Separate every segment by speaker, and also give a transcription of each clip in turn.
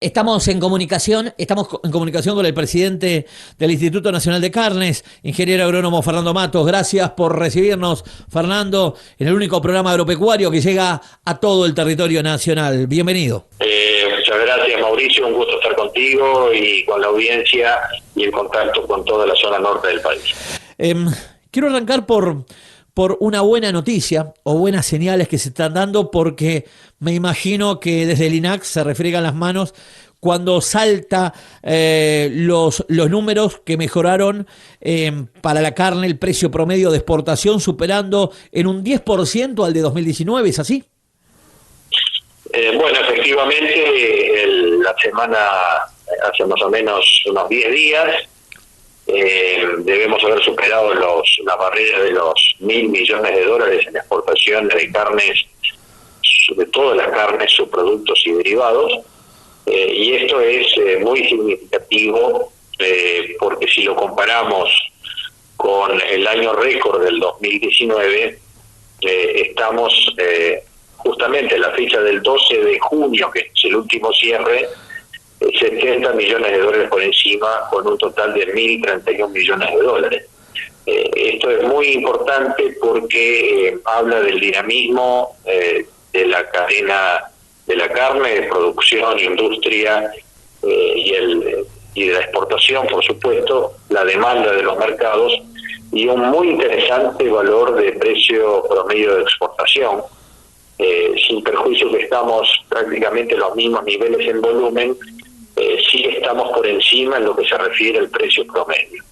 Speaker 1: Estamos en comunicación con el presidente del Instituto Nacional de Carnes, ingeniero agrónomo Fernando Matos. Gracias por recibirnos, Fernando, en el único programa agropecuario que llega a todo el territorio nacional. Bienvenido.
Speaker 2: Muchas gracias, Mauricio. Un gusto estar contigo y con la audiencia y el contacto con toda la zona norte del país.
Speaker 1: Quiero arrancar por una buena noticia o buenas señales que se están dando, porque me imagino que desde el INAC se refriegan las manos cuando salta los números que mejoraron para la carne, el precio promedio de exportación superando en un 10% al de 2019, ¿es así?
Speaker 2: Bueno, efectivamente, la semana, hace más o menos unos 10 días, debemos haber superado la barrera de los $1.000 millones en exportaciones de carnes, de todas las carnes, subproductos y derivados. Y esto es muy significativo porque si lo comparamos con el año récord del 2019, estamos justamente en la fecha del 12 de junio, que es el último cierre, $70 millones por encima, con un total de $1.031 millones. Esto es muy importante porque habla del dinamismo de la cadena de la carne, de producción, industria y de la exportación, por supuesto, la demanda de los mercados y un muy interesante valor de precio promedio de exportación, sin perjuicio que estamos prácticamente a los mismos niveles en volumen. Sí estamos por encima en lo que se refiere al precio promedio.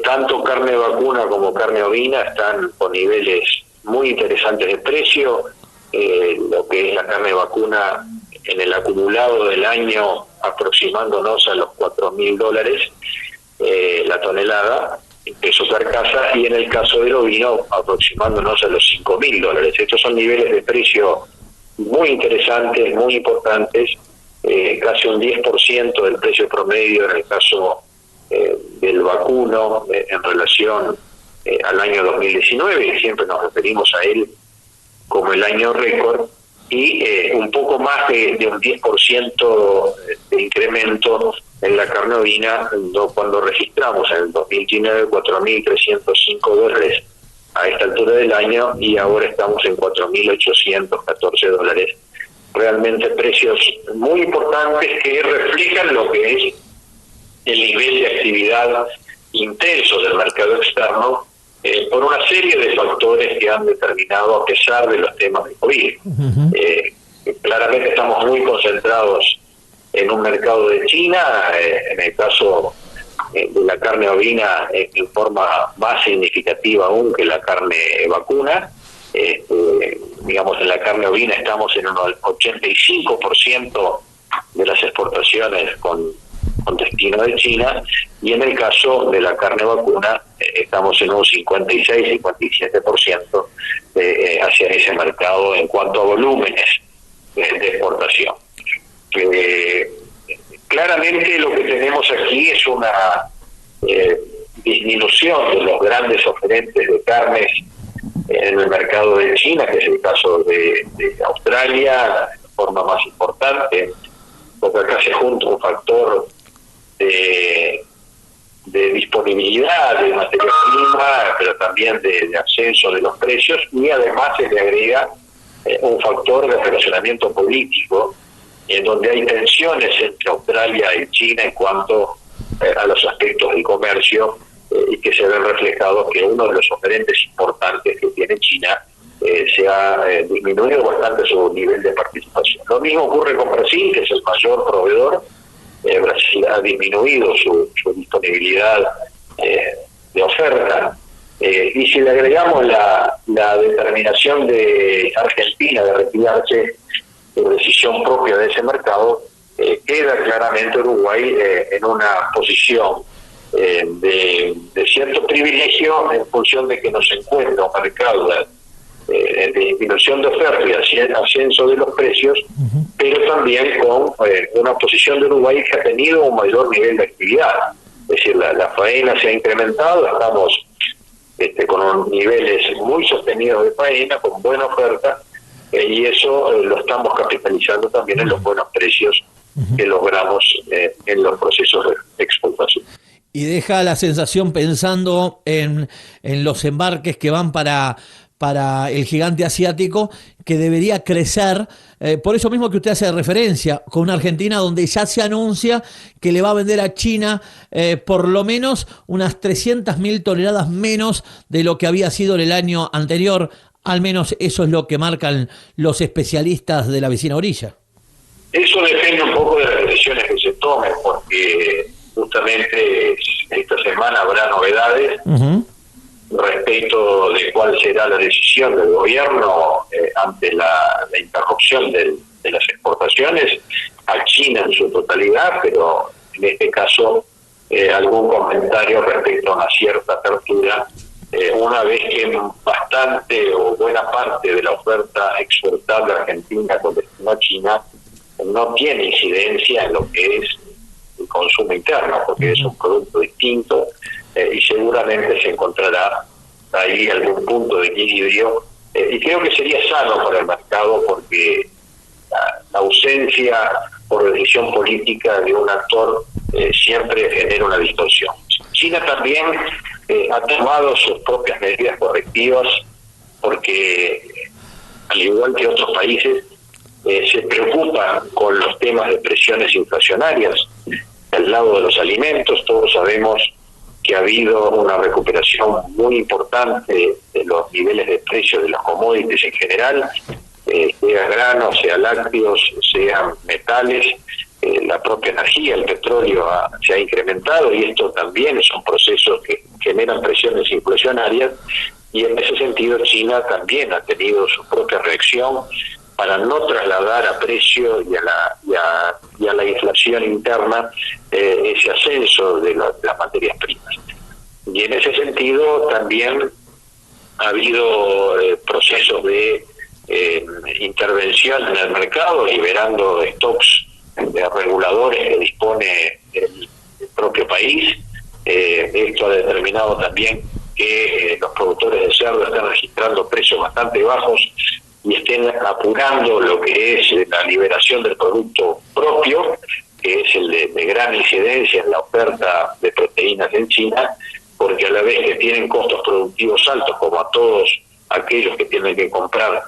Speaker 2: Tanto carne vacuna como carne ovina están con niveles muy interesantes de precio. Lo que es la carne vacuna en el acumulado del año aproximándonos a los $4.000 la tonelada, peso carcasa, y en el caso del ovino aproximándonos a los $5.000. Estos son niveles de precio muy interesantes, muy importantes. Casi un 10% del precio promedio en el caso del vacuno en relación al año 2019, y siempre nos referimos a él como el año récord, y un poco más de un 10% de incremento en la carne ovina, cuando registramos en el 2019 $4.305 a esta altura del año, y ahora estamos en $4.814. Realmente precios muy importantes que reflejan lo que es el nivel de actividad intenso del mercado externo, por una serie de factores que han determinado, a pesar de los temas de COVID. Claramente estamos muy concentrados en un mercado de China, en el caso de la carne ovina en forma más significativa aún que la carne vacuna. Digamos, en la carne ovina estamos en un 85% de las exportaciones con destino de China, y en el caso de la carne vacuna estamos en un 56-57% hacia ese mercado en cuanto a volúmenes de exportación. Claramente lo que tenemos aquí es una disminución de los grandes oferentes de carnes en el mercado de China, que es el caso de Australia, de forma más importante, porque acá se junta un factor de disponibilidad de materia prima, pero también de ascenso de los precios, y además se le agrega un factor de relacionamiento político, en donde hay tensiones entre Australia y China en cuanto a los aspectos del comercio, y que se ven reflejados que uno de los oferentes importantes que tiene China se ha disminuido bastante su nivel de participación. Lo mismo ocurre con Brasil, que es el mayor proveedor. Brasil ha disminuido su disponibilidad de oferta, y si le agregamos la determinación de Argentina de retirarse por decisión propia de ese mercado, queda claramente Uruguay en una posición de cierto privilegio, en función de que nos encuentra un mercado de disminución de oferta y ascenso de los precios, pero también con una posición de Uruguay que ha tenido un mayor nivel de actividad. Es decir, la faena se ha incrementado, estamos con niveles muy sostenidos de faena, con buena oferta, y eso lo estamos capitalizando también en los buenos precios que logramos en los procesos de exportación.
Speaker 1: Y deja la sensación, pensando en los embarques que van para el gigante asiático, que debería crecer, por eso mismo que usted hace referencia, con una Argentina donde ya se anuncia que le va a vender a China por lo menos unas 300.000 toneladas menos de lo que había sido en el año anterior. Al menos eso es lo que marcan los especialistas de la vecina orilla.
Speaker 2: Eso depende un poco de las decisiones que se tomen, porque justamente esta semana habrá novedades respecto de cuál será la decisión del gobierno ante la interrupción de las exportaciones a China en su totalidad, pero en este caso algún comentario respecto a una cierta apertura, una vez que bastante o buena parte de la oferta exportable argentina con destino a China no tiene incidencia en lo que es el consumo interno, porque es un producto distinto y seguramente se encontrará ahí algún punto de equilibrio, y creo que sería sano para el mercado, porque la ausencia por decisión política de un actor siempre genera una distorsión. China también ha tomado sus propias medidas correctivas, porque al igual que otros países se preocupan con los temas de presiones inflacionarias al lado de los alimentos. Todos sabemos que ha habido una recuperación muy importante de los niveles de precios de los commodities en general, sea granos, sea lácteos, sean metales, la propia energía, el petróleo se ha incrementado, y esto también son procesos que generan presiones inflacionarias, y en ese sentido China también ha tenido su propia reacción para no trasladar a precio y a la inflación interna ese ascenso de las materias primas. Y en ese sentido también ha habido procesos de intervención en el mercado, liberando stocks de reguladores que dispone el propio país. Esto ha determinado también que los productores de cerdo están registrando precios bastante bajos y estén apurando lo que es la liberación del producto propio, que es el de gran incidencia en la oferta de proteínas en China, porque a la vez que tienen costos productivos altos, como a todos aquellos que tienen que comprar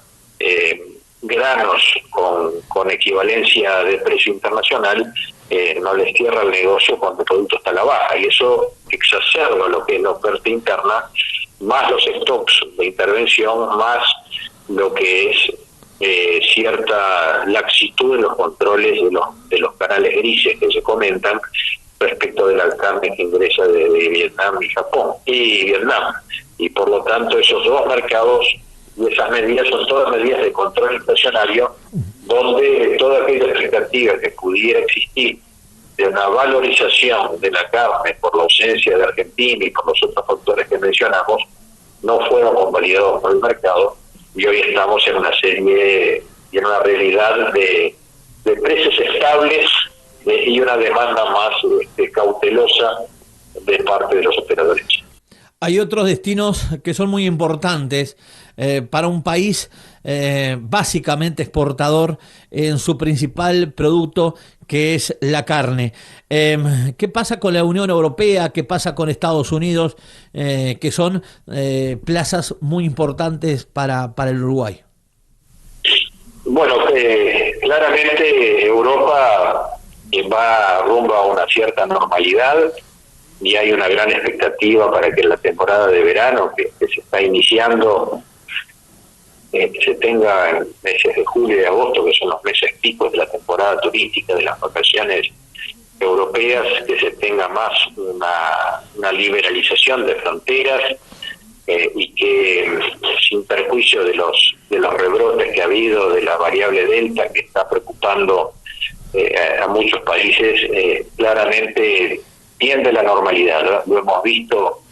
Speaker 2: granos con equivalencia de precio internacional, no les cierra el negocio cuando el producto está a la baja, y eso exacerba lo que es la oferta interna, más los stocks de intervención, más lo que es cierta laxitud en los controles de los canales grises que se comentan respecto de la carne que ingresa de Vietnam y Japón y Vietnam. Y por lo tanto esos dos mercados y esas medidas son todas medidas de control inflacionario, donde toda aquella expectativa que pudiera existir de una valorización de la carne por la ausencia de Argentina y por los otros factores que mencionamos no fueron convalidados por el mercado, y hoy estamos en una serie y en una realidad de precios estables y una demanda más cautelosa de parte de los operadores.
Speaker 1: Hay otros destinos que son muy importantes para un país básicamente exportador en su principal producto, que es la carne. ¿Qué pasa con la Unión Europea? ¿Qué pasa con Estados Unidos? Que son plazas muy importantes para el Uruguay.
Speaker 2: Bueno, claramente Europa va rumbo a una cierta normalidad, y hay una gran expectativa para que la temporada de verano que se está iniciando se tenga en meses de julio y agosto, que son los meses picos de la temporada turística, de las vacaciones europeas, que se tenga más una liberalización de fronteras, y que sin perjuicio de los rebrotes que ha habido, de la variable Delta que está preocupando a muchos países, claramente tiende la normalidad, ¿no? Lo hemos visto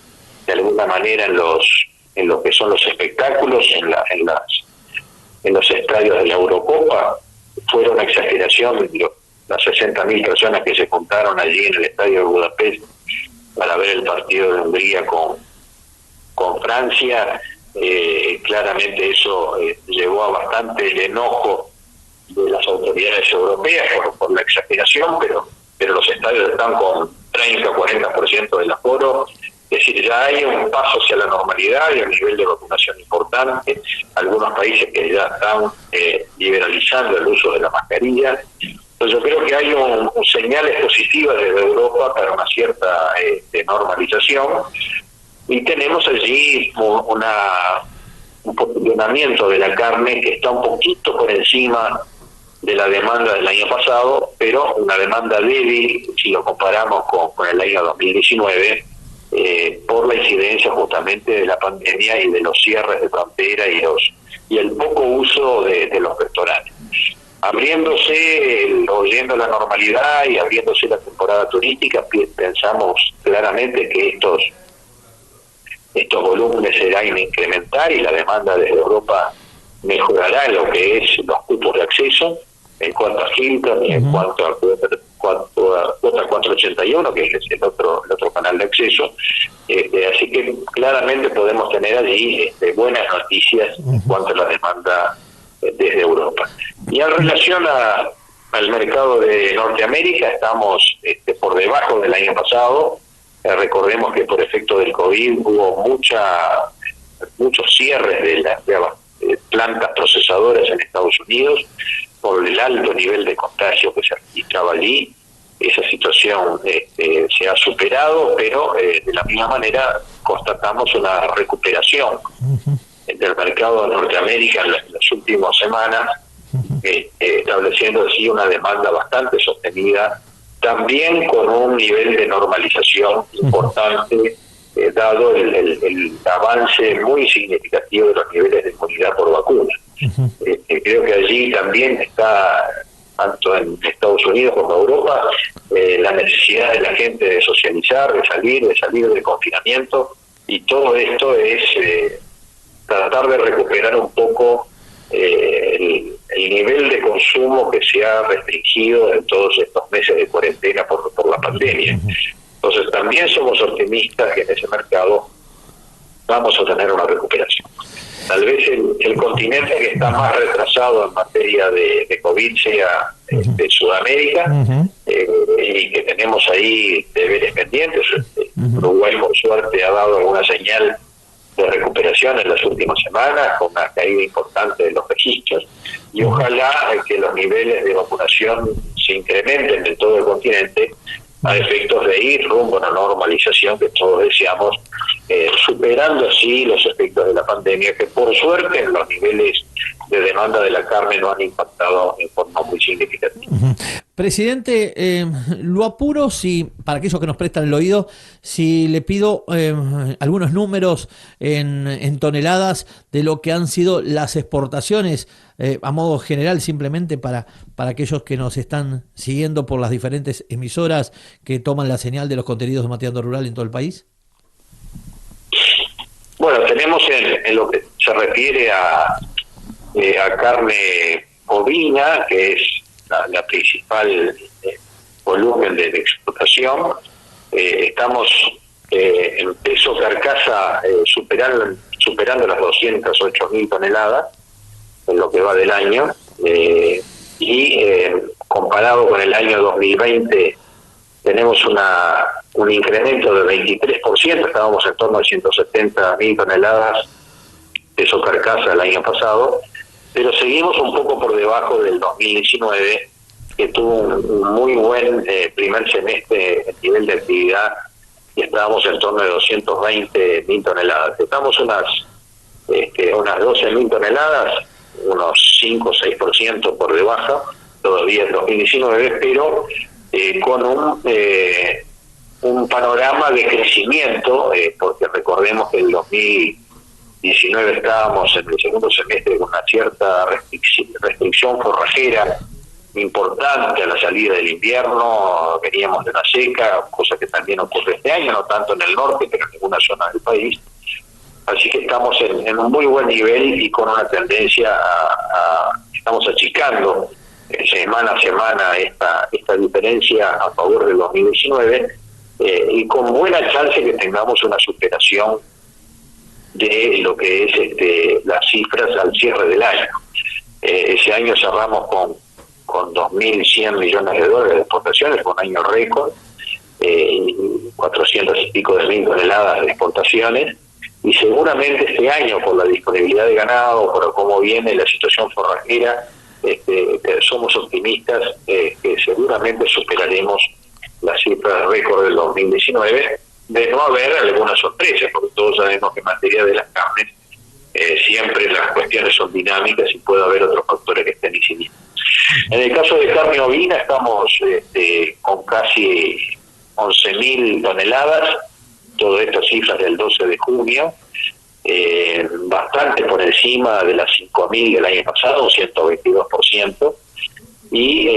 Speaker 2: de alguna manera en lo que son los espectáculos, en los estadios de la Eurocopa. Fue una exageración las 60.000 personas que se juntaron allí en el estadio de Budapest para ver el partido de Hungría con Francia. Claramente eso llevó a bastante el enojo de las autoridades europeas por la exageración, pero los estadios están con 30-40% del aforo. Es decir, ya hay un paso hacia la normalidad y un nivel de vacunación importante. Algunos países que ya están liberalizando el uso de la mascarilla. Entonces yo creo que hay señales positivas desde Europa para una cierta normalización, y tenemos allí un posicionamiento de la carne que está un poquito por encima de la demanda del año pasado, pero una demanda débil si lo comparamos con el año 2019, por la incidencia justamente de la pandemia y de los cierres de frontera y el poco uso de los restaurantes. Oyendo la normalidad y abriéndose la temporada turística, pensamos claramente que estos volúmenes se irán a incrementar y la demanda desde Europa mejorará en lo que es los cupos de acceso, en cuanto a Hilton y en cuanto a cuota 481, que es el otro canal de acceso. Así que claramente podemos tener allí buenas noticias en cuanto a la demanda desde Europa. Y en relación al mercado de Norteamérica, estamos por debajo del año pasado. Recordemos que por efecto del COVID hubo muchos cierres de las plantas procesadoras en Estados Unidos por el alto nivel de contagio que se registraba allí. Esa situación se ha superado, pero de la misma manera constatamos una recuperación del mercado de Norteamérica en las últimas semanas, estableciendo así una demanda bastante sostenida, también con un nivel de normalización importante, dado el avance muy significativo de los niveles de inmunidad por vacuna. Creo que allí también está, tanto en Estados Unidos como en Europa, la necesidad de la gente de socializar, de salir del confinamiento, y todo esto es tratar de recuperar un poco el nivel de consumo que se ha restringido en todos estos meses de cuarentena por la pandemia. Entonces también somos optimistas que en ese mercado vamos a tener una recuperación. Tal vez el continente que está más retrasado en materia de COVID sea de Sudamérica, y que tenemos ahí deberes pendientes. Uruguay, por suerte, ha dado alguna señal de recuperación en las últimas semanas, con una caída importante de los registros, y ojalá que los niveles de vacunación se incrementen en todo el continente a efectos de ir rumbo a una normalización que todos deseamos, superando así los efectos de la pandemia, que por suerte en los niveles de demanda de la carne no han impactado en forma muy significativa.
Speaker 1: Presidente, lo apuro, para aquellos que nos prestan el oído, si le pido algunos números en toneladas de lo que han sido las exportaciones, a modo general, simplemente para aquellos que nos están siguiendo por las diferentes emisoras que toman la señal de los contenidos de Mateando Rural en todo el país.
Speaker 2: Bueno, tenemos en lo que se refiere a carne bovina, que es la principal volumen de exportación. Estamos en peso carcasa superando las 208.000 toneladas en lo que va del año, y comparado con el año 2020 tenemos un incremento de 23%. Estábamos en torno a 170.000 toneladas peso carcasa el año pasado, pero seguimos un poco por debajo del 2019, que tuvo un muy buen primer semestre en nivel de actividad, y estábamos en torno de 220.000 toneladas. Estamos unas 12.000 toneladas, unos 5 o 6% por debajo todavía en 2019, pero con un panorama de crecimiento, porque recordemos que en 2019 estábamos en el segundo semestre con una cierta restricción forrajera importante a la salida del invierno. Veníamos de una seca, cosa que también ocurre este año, no tanto en el norte, pero en ninguna zona del país. Así que estamos en un muy buen nivel y con una tendencia estamos achicando semana a semana esta diferencia a favor del 2019, y con buena chance que tengamos una superación de lo que es las cifras al cierre del año. Ese año cerramos con con 2.100 millones de dólares de exportaciones, fue un año récord, 400 y pico de mil toneladas de exportaciones, y seguramente este año, por la disponibilidad de ganado, por cómo viene la situación forrajera, somos optimistas que seguramente superaremos la cifra récord del 2019, de no haber alguna sorpresa, porque todos sabemos que en materia de las carnes siempre las cuestiones son dinámicas y puede haber otros factores que estén incidiendo. En el caso de carne ovina estamos con casi 11.000 toneladas, todas estas cifras del 12 de junio, bastante por encima de las 5.000 del año pasado, un 122%, y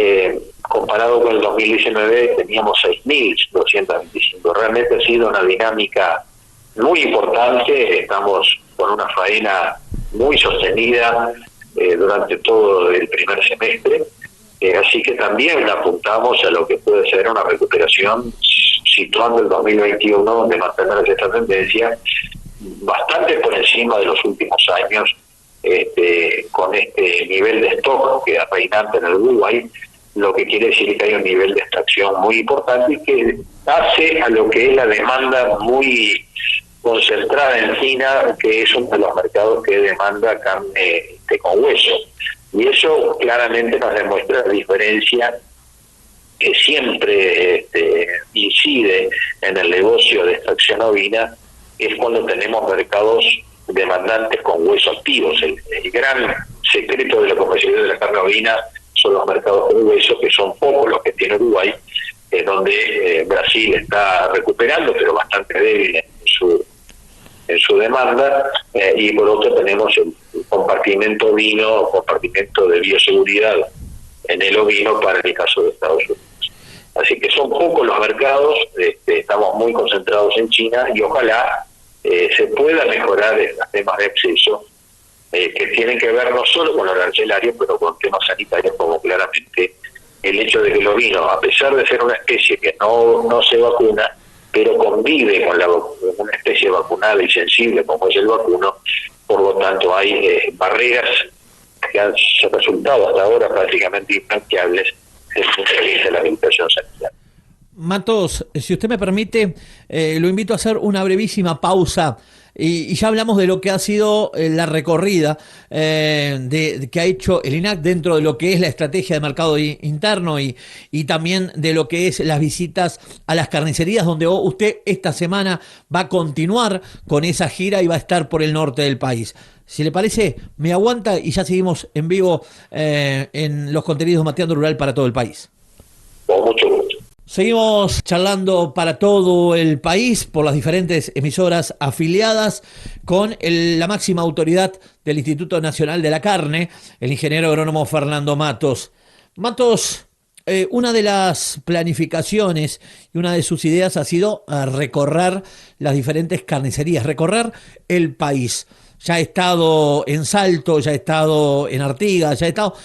Speaker 2: comparado con el 2019 teníamos 6.225. Realmente ha sido una dinámica muy importante, estamos con una faena muy sostenida durante todo el primer semestre, así que también apuntamos a lo que puede ser una recuperación, situando el 2021 de mantener esta tendencia bastante por encima de los últimos años, con este nivel de stock que es reinante en el Uruguay, lo que quiere decir que hay un nivel de extracción muy importante y que hace a lo que es la demanda muy concentrada en China, que es uno de los mercados que demanda carne con hueso. Y eso claramente nos demuestra la diferencia que siempre incide en el negocio de extracción ovina, es cuando tenemos mercados demandantes con hueso activos. El gran secreto de la comercialización de la carne ovina son los mercados con hueso, que son pocos los que tiene Uruguay, donde Brasil está recuperando, pero bastante débil en su demanda, y por otro tenemos el compartimento ovino, compartimento de bioseguridad en el ovino para el caso de Estados Unidos. Así que son pocos los mercados, estamos muy concentrados en China y ojalá se pueda mejorar en los temas de acceso, que tienen que ver no solo con los arancelarios, pero con temas sanitarios, como claramente el hecho de que el ovino, a pesar de ser una especie que no se vacuna, pero convive con una especie vacunada y sensible como es el vacuno, por lo tanto hay barreras que han resultado hasta ahora prácticamente infranqueables desde el punto de vista de la habilitación sanitaria.
Speaker 1: Matos, si usted me permite, lo invito a hacer una brevísima pausa y ya hablamos de lo que ha sido la recorrida que ha hecho el INAC dentro de lo que es la estrategia de mercado interno y también de lo que es las visitas a las carnicerías, donde usted esta semana va a continuar con esa gira y va a estar por el norte del país. Si le parece, me aguanta y ya seguimos en vivo en los contenidos Mateando Rural para todo el país.
Speaker 2: Con mucho gusto.
Speaker 1: Seguimos charlando para todo el país por las diferentes emisoras afiliadas con la máxima autoridad del Instituto Nacional de la Carne, el ingeniero agrónomo Fernando Matos. Matos, una de las planificaciones y una de sus ideas ha sido recorrer las diferentes carnicerías, recorrer el país. Ya he estado en Salto, ya he estado en Artigas, ya he estado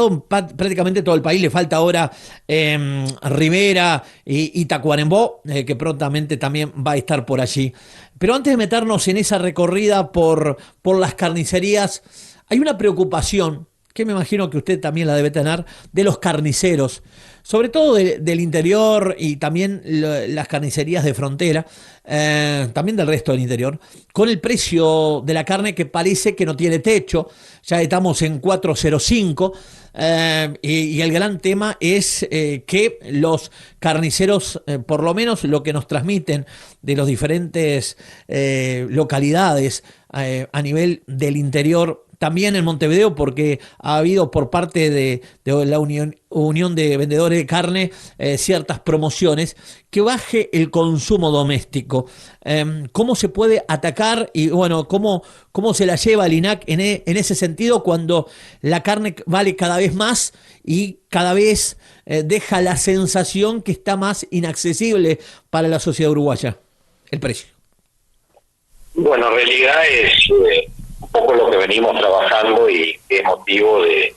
Speaker 1: en prácticamente todo el país. Le falta ahora Rivera y Tacuarembó, que prontamente también va a estar por allí. Pero antes de meternos en esa recorrida por las carnicerías, hay una preocupación que me imagino que usted también la debe tener, de los carniceros, sobre todo del interior y también las carnicerías de frontera, también del resto del interior, con el precio de la carne que parece que no tiene techo. Ya estamos en 4.05, y el gran tema es que los carniceros, por lo menos lo que nos transmiten de las diferentes localidades a nivel del interior, también en Montevideo, porque ha habido por parte de la Unión de Vendedores de Carne ciertas promociones, que baje el consumo doméstico. ¿Cómo se puede atacar y bueno, cómo se la lleva el INAC en ese sentido cuando la carne vale cada vez más y cada vez deja la sensación que está más inaccesible para la sociedad uruguaya el precio?
Speaker 2: Bueno, en realidad es un poco lo que venimos trabajando y es motivo de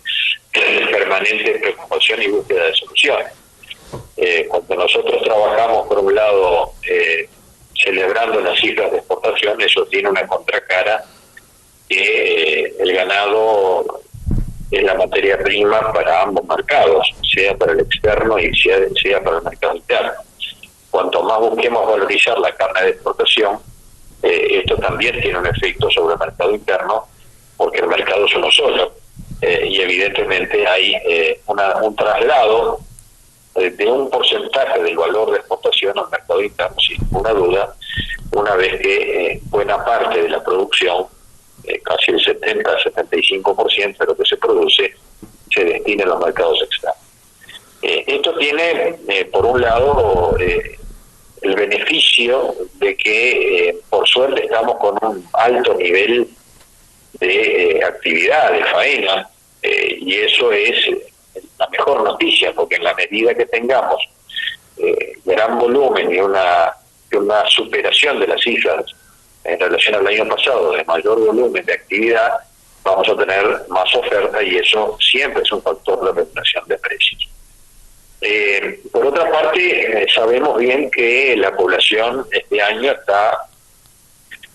Speaker 2: permanente preocupación y búsqueda de soluciones. Cuando nosotros trabajamos, por un lado, celebrando las cifras de exportación, eso tiene una contracara, que el ganado es la materia prima para ambos mercados, sea para el externo y sea para el mercado interno. Cuanto más busquemos valorizar la carne de exportación, esto también tiene un efecto sobre el mercado interno, porque el mercado es uno solo, y evidentemente hay un traslado de un porcentaje del valor de exportación al mercado interno, sin ninguna duda, una vez que buena parte de la producción, casi el 70-75% de lo que se produce, se destina a los mercados externos. Esto tiene, por un lado, el beneficio de que, por suerte, estamos con un alto nivel de actividad, de faena, y eso es la mejor noticia, porque en la medida que tengamos gran volumen y una superación de las cifras en relación al año pasado, de mayor volumen de actividad, vamos a tener más oferta, y eso siempre es un factor de regulación de precios. Por otra parte, sabemos bien que la población este año está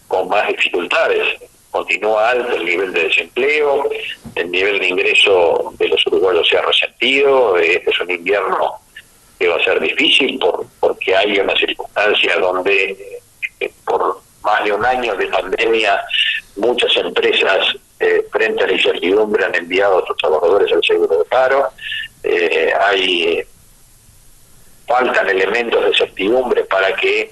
Speaker 2: con más dificultades. Continúa alto el nivel de desempleo, el nivel de ingreso de los uruguayos se ha resentido. Este es un invierno que va a ser difícil porque hay una circunstancia donde por más de un año de pandemia muchas empresas frente a la incertidumbre han enviado a sus trabajadores al seguro de paro. Faltan elementos de certidumbre para que,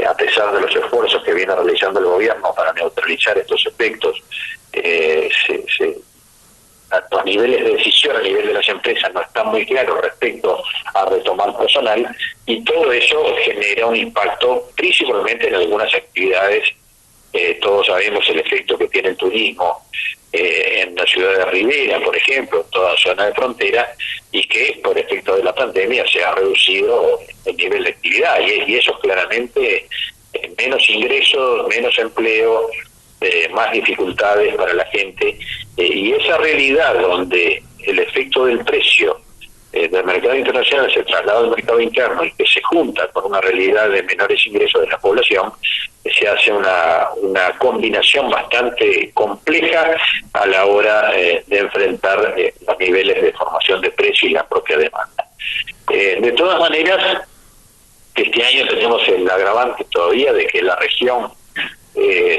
Speaker 2: a pesar de los esfuerzos que viene realizando el gobierno para neutralizar estos efectos, los niveles de decisión a nivel de las empresas no están muy claros respecto a retomar personal, y todo eso genera un impacto principalmente en algunas actividades. Todos sabemos el efecto que tiene el turismo en la ciudad de Rivera, por ejemplo, en toda zona de frontera, y que por efecto de la pandemia se ha reducido el nivel de actividad, y eso claramente menos ingresos, menos empleo, más dificultades para la gente, y esa realidad donde el efecto del precio del mercado internacional se traslada al mercado interno y que se junta con una realidad de menores ingresos de la población, se hace una combinación bastante compleja a la hora de enfrentar los niveles de formación de precio y la propia demanda. De todas maneras, este año tenemos el agravante todavía de que la región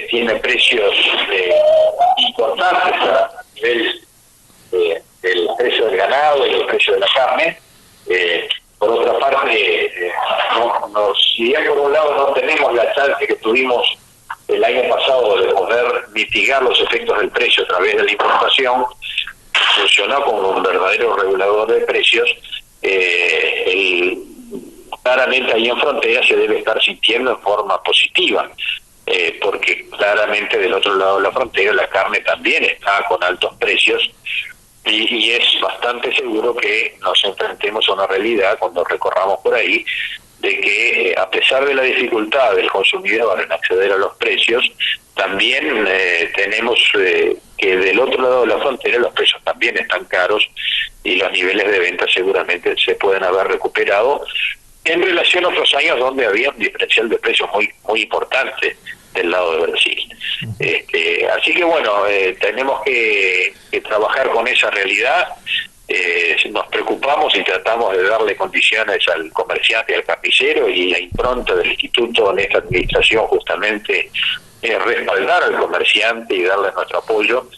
Speaker 2: tiene precios importantes a nivel del precio del ganado y el precio de la carne. Por otra parte, si bien por un lado no tenemos la chance que tuvimos el año pasado de poder mitigar los efectos del precio a través de la importación, funcionó como un verdadero regulador de precios. Claramente ahí en frontera se debe estar sintiendo en forma positiva, porque claramente del otro lado de la frontera la carne también está con altos precios, y es bastante seguro que nos enfrentemos a una realidad cuando recorramos por ahí de que, a pesar de la dificultad del consumidor en acceder a los precios, también tenemos que del otro lado de la frontera los precios también están caros, y los niveles de venta seguramente se pueden haber recuperado en relación a otros años donde había un diferencial de precios muy importante del lado de Brasil. Así que bueno, tenemos que trabajar con esa realidad. Nos preocupamos y tratamos de darle condiciones al comerciante y al carnicero, y la impronta del instituto en esta administración justamente es respaldar al comerciante y darle nuestro apoyo,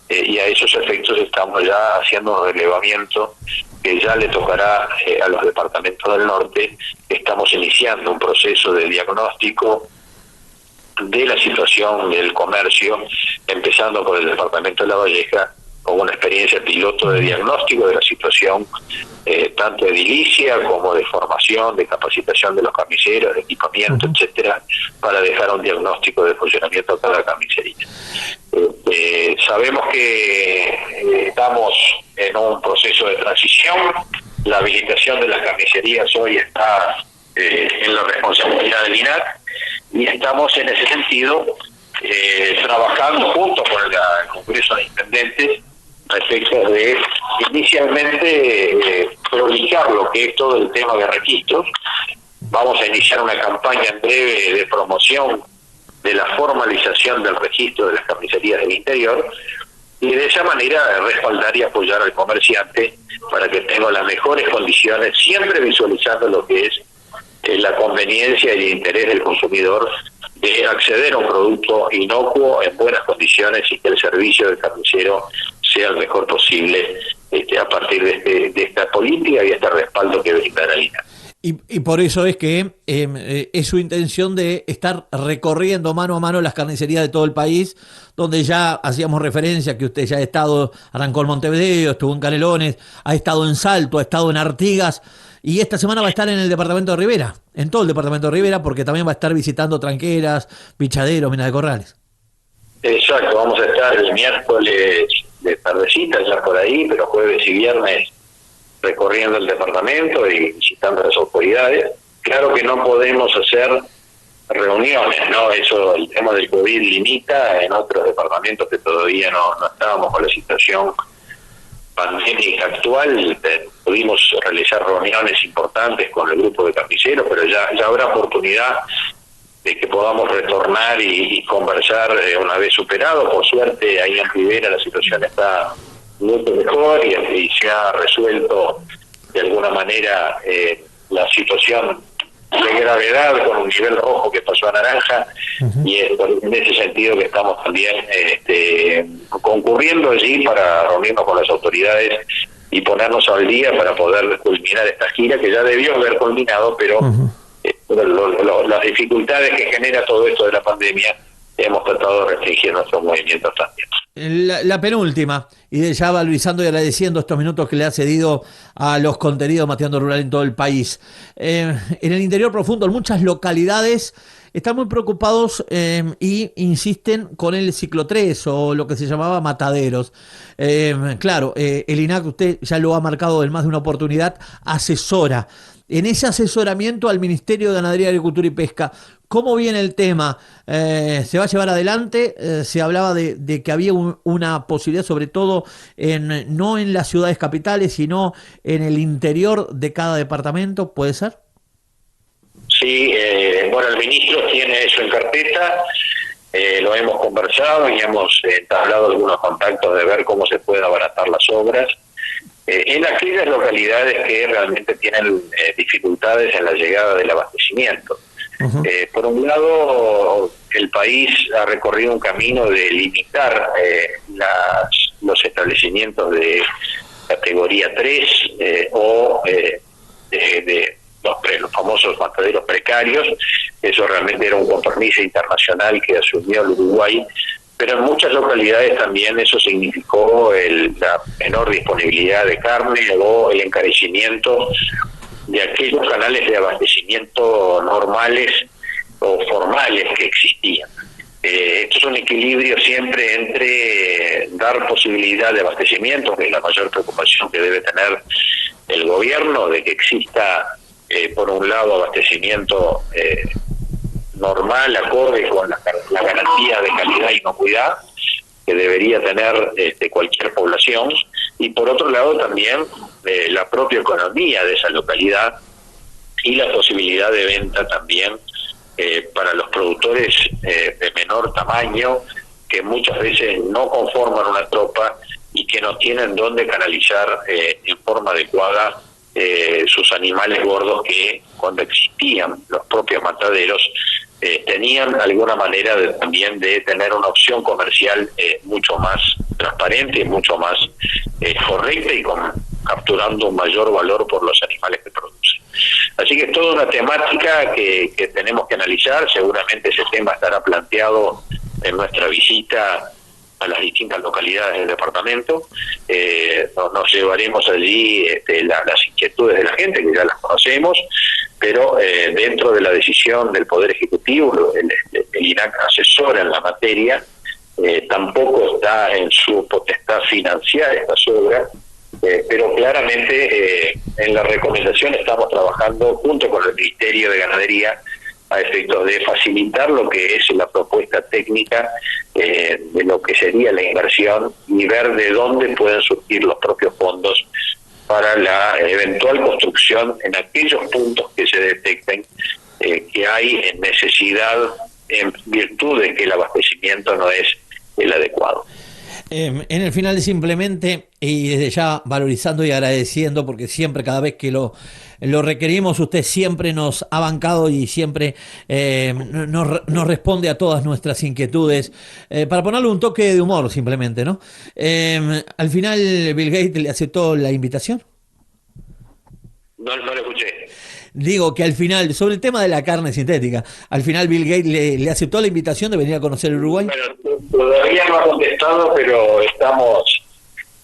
Speaker 2: y a esos efectos estamos ya haciendo un relevamiento que ya le tocará a los departamentos del norte. Estamos iniciando un proceso de diagnóstico de la situación del comercio, empezando por el departamento de La Valleja, con una experiencia piloto de diagnóstico de la situación, tanto de edilicia como de formación, de capacitación de los carniceros, de equipamiento, etcétera, para dejar un diagnóstico de funcionamiento de cada carnicería. Sabemos que estamos en un proceso de transición. La habilitación de las carnicerías hoy está en la responsabilidad del INAC, y estamos en ese sentido trabajando junto con el Congreso de Intendentes respecto de inicialmente prolijar lo que es todo el tema de registros. Vamos a iniciar una campaña en breve de promoción de la formalización del registro de las carnicerías del interior, y de esa manera respaldar y apoyar al comerciante para que tenga las mejores condiciones, siempre visualizando lo que es la conveniencia y el interés del consumidor de acceder a un producto inocuo en buenas condiciones y que el servicio del carnicero sea el mejor posible a partir de esta política y este respaldo que brinda la INAC.
Speaker 1: Y por eso es que es su intención de estar recorriendo mano a mano las carnicerías de todo el país, donde ya hacíamos referencia que usted ya ha estado, arrancó en Montevideo, estuvo en Canelones, ha estado en Salto, ha estado en Artigas, y esta semana va a estar en el departamento de Rivera, en todo el departamento de Rivera, porque también va a estar visitando Tranqueras, Pichadero, Minas de Corrales.
Speaker 2: Exacto, vamos a estar el miércoles de tardecita ya por ahí, pero jueves y viernes recorriendo el departamento y visitando las autoridades. Claro que no podemos hacer reuniones, ¿no? Eso, el tema del COVID limita en otros departamentos que todavía no estábamos con la situación pandémica actual. Pudimos realizar reuniones importantes con el grupo de carniceros, pero ya habrá oportunidad de que podamos retornar y conversar una vez superado. Por suerte, ahí en Rivera la situación está mucho mejor y se ha resuelto de alguna manera la situación de gravedad con un nivel rojo que pasó a naranja. Y es en ese sentido que estamos también concurriendo allí para reunirnos con las autoridades y ponernos al día para poder culminar esta gira que ya debió haber culminado, pero las dificultades que genera todo esto de la pandemia hemos tratado de restringir nuestros movimientos también.
Speaker 1: La penúltima, y ya valorizando y agradeciendo estos minutos que le ha cedido a los contenidos Mateando Rural en todo el país. En el interior profundo, en muchas localidades, están muy preocupados y insisten con el ciclo 3 o lo que se llamaba mataderos. Claro, el INAC, usted ya lo ha marcado en más de una oportunidad, asesora. En ese asesoramiento al Ministerio de Ganadería, Agricultura y Pesca, ¿cómo viene el tema? ¿Se va a llevar adelante? Se hablaba de que había una posibilidad, sobre todo, no en las ciudades capitales, sino en el interior de cada departamento, ¿puede ser?
Speaker 2: Sí, bueno, el ministro tiene eso en carpeta, lo hemos conversado y hemos entablado algunos contactos de ver cómo se pueden abaratar las obras. En aquellas localidades que realmente tienen dificultades en la llegada del abastecimiento. Por un lado, el país ha recorrido un camino de limitar los establecimientos de categoría 3 o de los famosos mataderos precarios. Eso realmente era un compromiso internacional que asumió el Uruguay, pero en muchas localidades también eso significó la menor disponibilidad de carne o el encarecimiento de aquellos canales de abastecimiento normales o formales que existían. Esto es un equilibrio siempre entre dar posibilidad de abastecimiento, que es la mayor preocupación que debe tener el gobierno, de que exista por un lado abastecimiento normal, acorde con la garantía de calidad y inocuidad que debería tener cualquier población, y por otro lado también la propia economía de esa localidad y la posibilidad de venta también para los productores de menor tamaño, que muchas veces no conforman una tropa y que no tienen dónde canalizar en forma adecuada sus animales gordos, que cuando existían los propios mataderos tenían alguna manera también de tener una opción comercial mucho más transparente y mucho más correcta y capturando un mayor valor por los animales que producen. Así que es toda una temática que tenemos que analizar. Seguramente ese tema estará planteado en nuestra visita a las distintas localidades del departamento. Nos llevaremos allí las inquietudes de la gente, que ya las conocemos, pero dentro de la decisión del Poder Ejecutivo, el INAC asesora en la materia, tampoco está en su potestad financiar estas obras, pero claramente en la recomendación estamos trabajando junto con el Ministerio de Ganadería a efectos de facilitar lo que es la propuesta técnica de lo que sería la inversión y ver de dónde pueden surgir los propios fondos para la eventual construcción en aquellos puntos que se detecten que hay necesidad en virtud de que el abastecimiento no es el adecuado.
Speaker 1: En el final simplemente, y desde ya valorizando y agradeciendo, porque siempre, cada vez que lo requerimos, usted siempre nos ha bancado y siempre nos responde a todas nuestras inquietudes, para ponerle un toque de humor simplemente, ¿no? Al final, Bill Gates le aceptó la invitación.
Speaker 2: No, no lo escuché.
Speaker 1: Digo que al final, sobre el tema de la carne sintética, al final Bill Gates le aceptó la invitación de venir a conocer el Uruguay.
Speaker 2: Bueno, todavía no ha contestado, pero estamos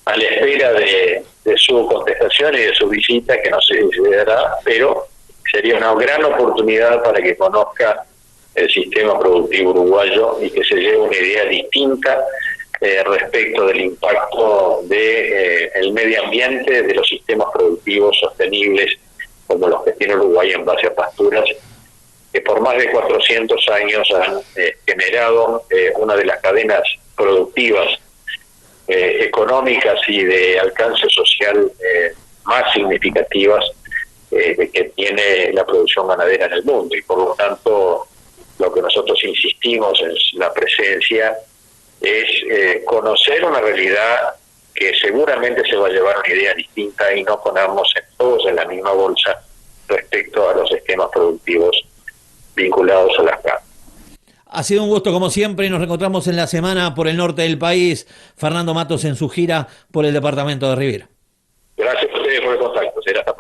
Speaker 2: a la espera de su contestación y de su visita, que no sé si se dará, pero sería una gran oportunidad para que conozca el sistema productivo uruguayo y que se lleve una idea distinta respecto del impacto de el medio ambiente, de los sistemas productivos sostenibles como los que tiene Uruguay en base a pasturas, que por más de 400 años han generado una de las cadenas productivas, económicas y de alcance social más significativas que tiene la producción ganadera en el mundo. Y por lo tanto, lo que nosotros insistimos en la presencia es conocer una realidad que seguramente se va a llevar una idea distinta y no ponernos todos en la misma bolsa respecto a los esquemas productivos vinculados a las carnes.
Speaker 1: Ha sido un gusto como siempre y nos reencontramos en la semana por el norte del país. Fernando Matos en su gira por el departamento de Rivera.
Speaker 2: Gracias a ustedes por el contacto. Será hasta